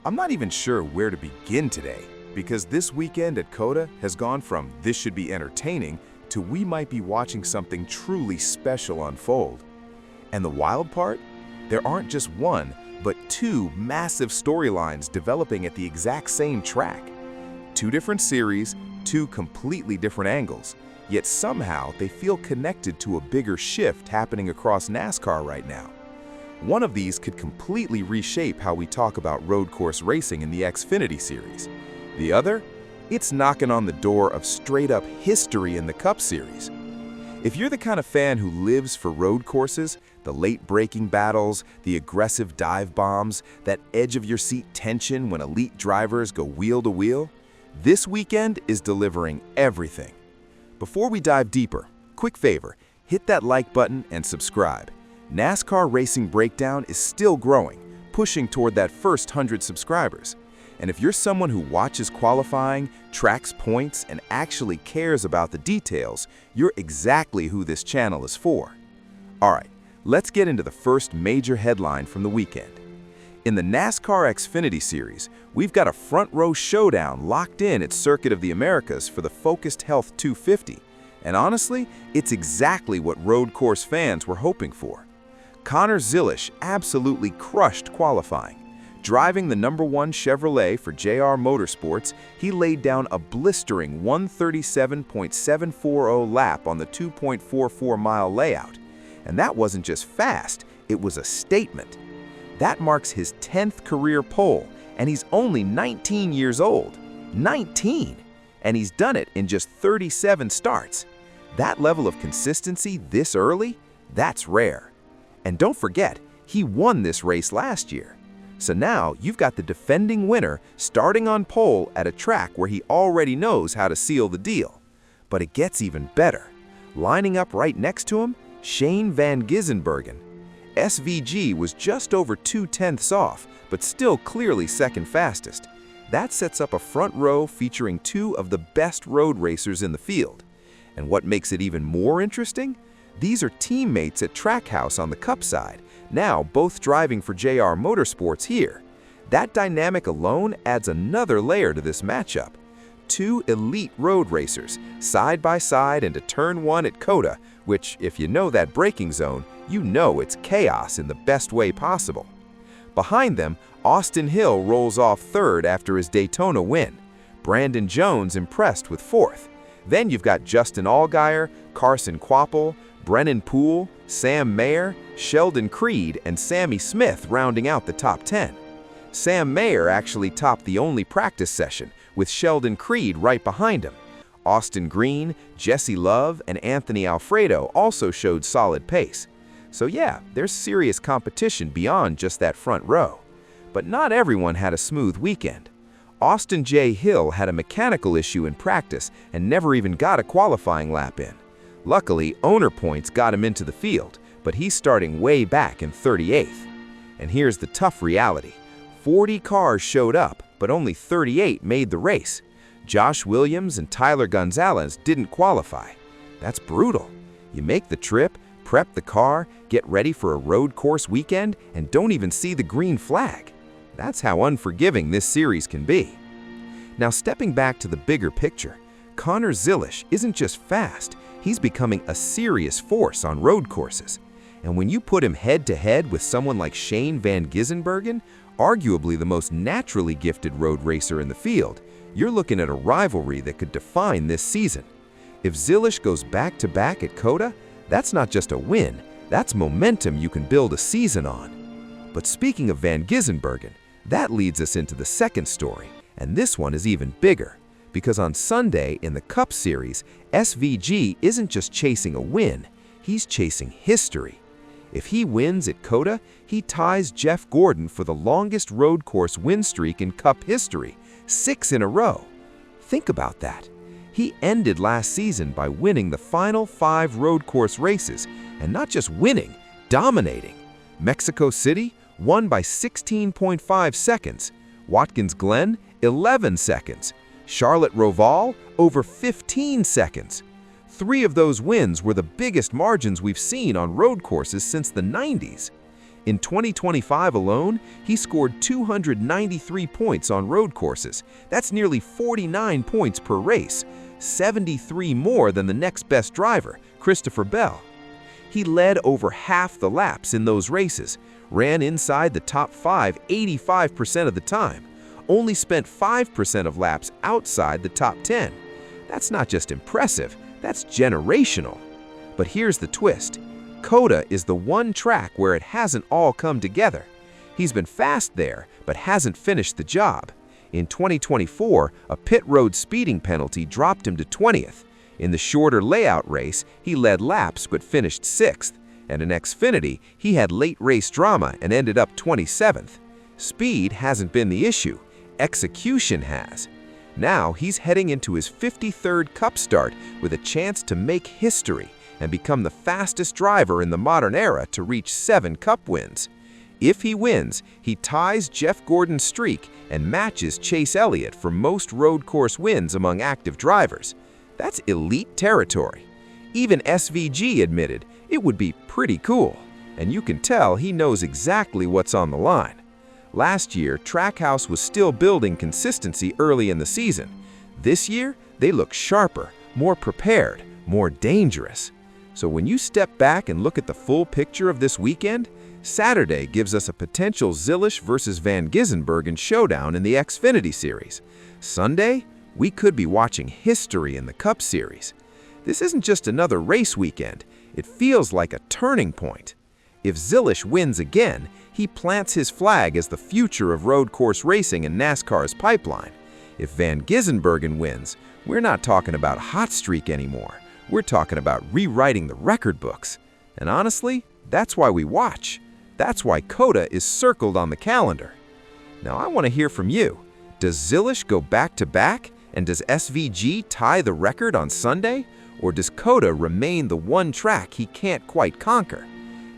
I'm not even sure where to begin today, because this weekend at COTA has gone from this should be entertaining to we might be watching something truly special unfold. And the wild part? There aren't just one, but two massive storylines developing at the exact same track. Two different series, two completely different angles, yet somehow they feel connected to a bigger shift happening across NASCAR right now. One of these could completely reshape how we talk about road course racing in the Xfinity series. The other? It's knocking on the door of straight-up history in the Cup Series. If you're the kind of fan who lives for road courses, the late-breaking battles, the aggressive dive bombs, that edge-of-your-seat tension when elite drivers go wheel to wheel, this weekend is delivering everything. Before we dive deeper, quick favor, hit that like button and subscribe. NASCAR Racing Breakdown is still growing, pushing toward that first 100 subscribers. And if you're someone who watches qualifying, tracks points, and actually cares about the details, you're exactly who this channel is for. All right, let's get into the first major headline from the weekend. In the NASCAR Xfinity Series, we've got a front-row showdown locked in at Circuit of the Americas for the Focused Health 250. And honestly, it's exactly what road course fans were hoping for. Connor Zilisch absolutely crushed qualifying. Driving the #1 Chevrolet for JR Motorsports, he laid down a blistering 137.740 lap on the 2.44-mile layout. And that wasn't just fast, it was a statement. That marks his 10th career pole, and he's only 19 years old. 19! And he's done it in just 37 starts. That level of consistency this early? That's rare. And don't forget, he won this race last year. So now you've got the defending winner starting on pole at a track where he already knows how to seal the deal. But it gets even better. Lining up right next to him, Shane van Gisbergen. SVG was just over 2/10 off, but still clearly second fastest. That sets up a front row featuring two of the best road racers in the field. And what makes it even more interesting? These are teammates at Trackhouse on the Cup side, now both driving for JR Motorsports here. That dynamic alone adds another layer to this matchup. Two elite road racers, side by side into Turn 1 at COTA, which, if you know that braking zone, you know it's chaos in the best way possible. Behind them, Austin Hill rolls off third after his Daytona win. Brandon Jones impressed with fourth. Then you've got Justin Allgaier, Carson Kvapil, Brennan Poole, Sam Mayer, Sheldon Creed, and Sammy Smith rounding out the top 10. Sam Mayer actually topped the only practice session, with Sheldon Creed right behind him. Austin Green, Jesse Love, and Anthony Alfredo also showed solid pace. So yeah, there's serious competition beyond just that front row. But not everyone had a smooth weekend. Austin J. Hill had a mechanical issue in practice and never even got a qualifying lap in. Luckily, owner points got him into the field, but he's starting way back in 38th. And here's the tough reality. 40 cars showed up, but only 38 made the race. Josh Williams and Tyler Gonzalez didn't qualify. That's brutal. You make the trip, prep the car, get ready for a road course weekend, and don't even see the green flag. That's how unforgiving this series can be. Now, stepping back to the bigger picture, Connor Zilisch isn't just fast, he's becoming a serious force on road courses. And when you put him head-to-head with someone like Shane van Gisbergen, arguably the most naturally gifted road racer in the field, you're looking at a rivalry that could define this season. If Zilisch goes back-to-back at COTA, that's not just a win, that's momentum you can build a season on. But speaking of van Gisbergen, that leads us into the second story, and this one is even bigger. Because on Sunday in the Cup Series, SVG isn't just chasing a win, he's chasing history. If he wins at COTA, he ties Jeff Gordon for the longest road course win streak in Cup history, 6 in a row. Think about that. He ended last season by winning the final 5 road course races, and not just winning, dominating. Mexico City won by 16.5 seconds, Watkins Glen 11 seconds, Charlotte Roval over 15 seconds. 3 of those wins were the biggest margins we've seen on road courses since the 90s. In 2025 alone, he scored 293 points on road courses. That's nearly 49 points per race, 73 more than the next best driver, Christopher Bell. He led over half the laps in those races, ran inside the top 5 85% of the time, only spent 5% of laps outside the top 10. That's not just impressive, that's generational. But here's the twist. COTA is the one track where it hasn't all come together. He's been fast there, but hasn't finished the job. In 2024, a pit road speeding penalty dropped him to 20th. In the shorter layout race, he led laps but finished 6th. And in Xfinity, he had late race drama and ended up 27th. Speed hasn't been the issue. Execution has. Now he's heading into his 53rd Cup start with a chance to make history and become the fastest driver in the modern era to reach 7 Cup wins. If he wins, he ties Jeff Gordon's streak and matches Chase Elliott for most road course wins among active drivers. That's elite territory. Even SVG admitted it would be pretty cool, and you can tell he knows exactly what's on the line. Last year, Trackhouse was still building consistency early in the season. This year, they look sharper, more prepared, more dangerous. So when you step back and look at the full picture of this weekend, Saturday gives us a potential Zilisch versus Van Gisbergen showdown in the Xfinity Series. Sunday, we could be watching history in the Cup Series. This isn't just another race weekend, it feels like a turning point. If Zilisch wins again, he plants his flag as the future of road course racing in NASCAR's pipeline. If Van Gisbergen wins, we're not talking about a hot streak anymore. We're talking about rewriting the record books. And honestly, that's why we watch. That's why COTA is circled on the calendar. Now I want to hear from you. Does Zilisch go back-to-back? And does SVG tie the record on Sunday? Or does COTA remain the one track he can't quite conquer?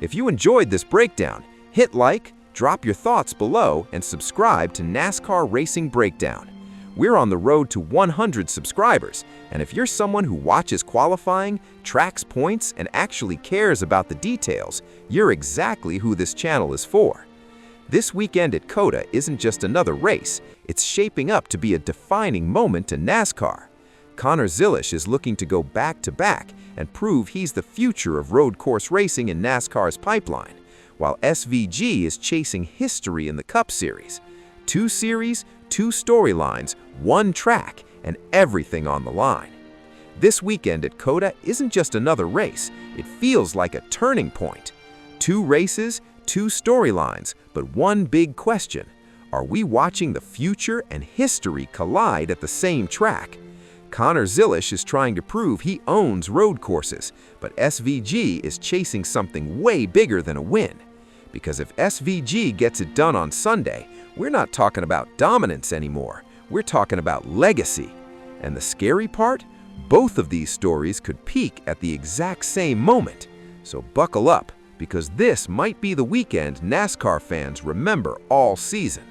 If you enjoyed this breakdown, hit like, drop your thoughts below, and subscribe to NASCAR Racing Breakdown. We're on the road to 100 subscribers, and if you're someone who watches qualifying, tracks points, and actually cares about the details, you're exactly who this channel is for. This weekend at COTA isn't just another race, it's shaping up to be a defining moment in NASCAR. Connor Zilisch is looking to go back-to-back and prove he's the future of road course racing in NASCAR's pipeline, while SVG is chasing history in the Cup Series. 2 series, 2 storylines, 1 track, and everything on the line. This weekend at COTA isn't just another race, it feels like a turning point. 2 races, 2 storylines, but one big question. Are we watching the future and history collide at the same track? Connor Zilisch is trying to prove he owns road courses, but SVG is chasing something way bigger than a win. Because if SVG gets it done on Sunday, we're not talking about dominance anymore, we're talking about legacy. And the scary part? Both of these stories could peak at the exact same moment. So buckle up, because this might be the weekend NASCAR fans remember all season.